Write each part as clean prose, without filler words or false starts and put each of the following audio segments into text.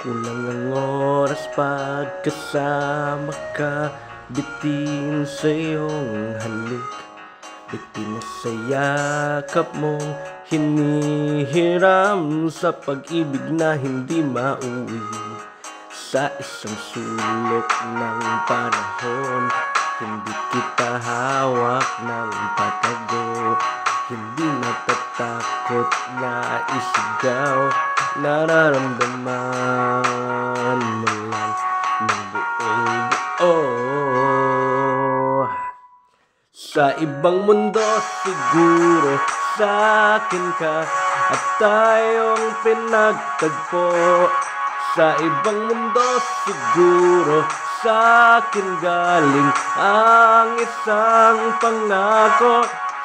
Kulang ang oras pagkasama ka, bitin sa iyong halik, bitin sa yakap mong hinihiram, sa pag-ibig na hindi mauwi. Sa isang sulok ng panahon, hindi kita hawak ng patago, hindi natatakot na isigaw, nararamdaman mo lang ng buong buo. Sa ibang mundo siguro sa'kin ka at tayong pinagtagpo. Sa ibang mundo siguro sa'kin galing ang isang pangako.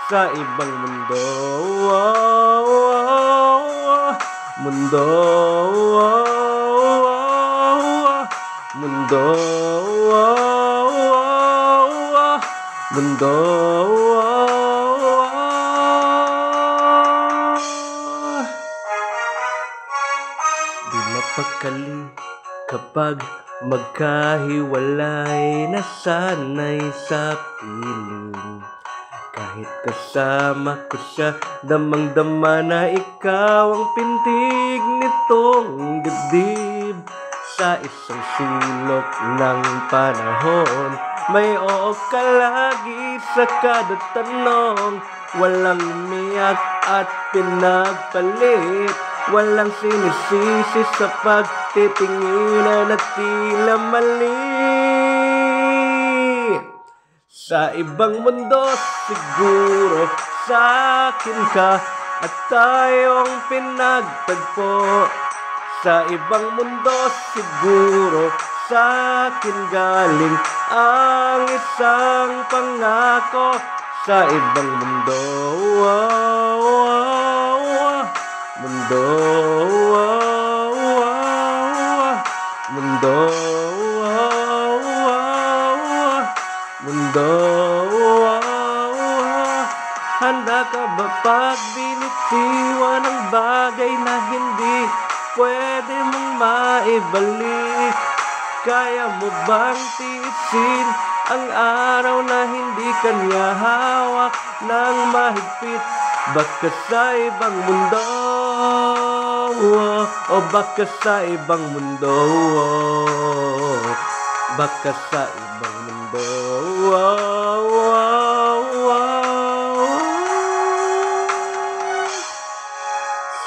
Sa ibang mundo, mundo, mundo, mundo. Di mapakali kapag magkahiwalay, nasanay sa piling. Kahit kasama ko siya, damang-dama na ikaw ang pintig nitong dibdib. Sa isang sulok ng panahon, may oo ka lagi sa kada tanong. Walang umiyak at pinagpalit, walang sinisisi sa pagtitinginan at tila mali. Sa ibang mundo siguro sa'kin ka at tayong pinagtagpo. Sa ibang mundo siguro sa'kin galing ang isang pangako. Sa ibang mundo, mundo, mundo, mundo. Handa ka ba pag binitiwan ang bagay na hindi pwede mong maibalik? Kaya mo bang tiisin ang araw na hindi kanya hawak ng mahigpit? Baka sa ibang mundo, o baka sa ibang mundo, baka sa ibang mundo,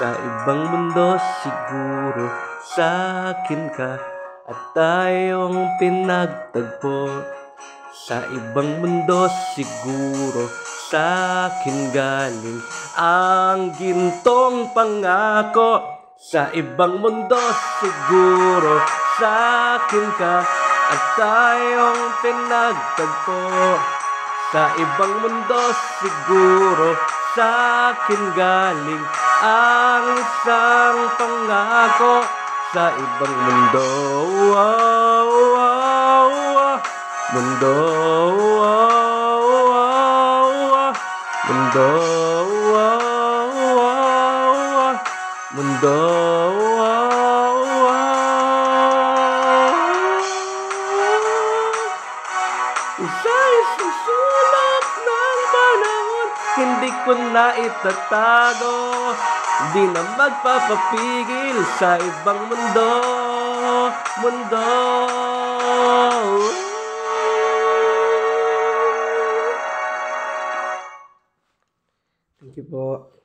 sa ibang mundo siguro sa'kin ka at tayong pinagtagpo. Sa ibang mundo siguro sa'kin galing ang gintong pangako. Sa ibang mundo siguro sa'kin ka at tayong pinagtagpo. Sa ibang mundo siguro sa'kin galing ang isang pangako. Sa ibang mundo, mundo, mundo, mundo. Sa isang sulok ng panahon, hindi ko na itatago, di na magpapapigil sa ibang mundo, mundo. Thank you po.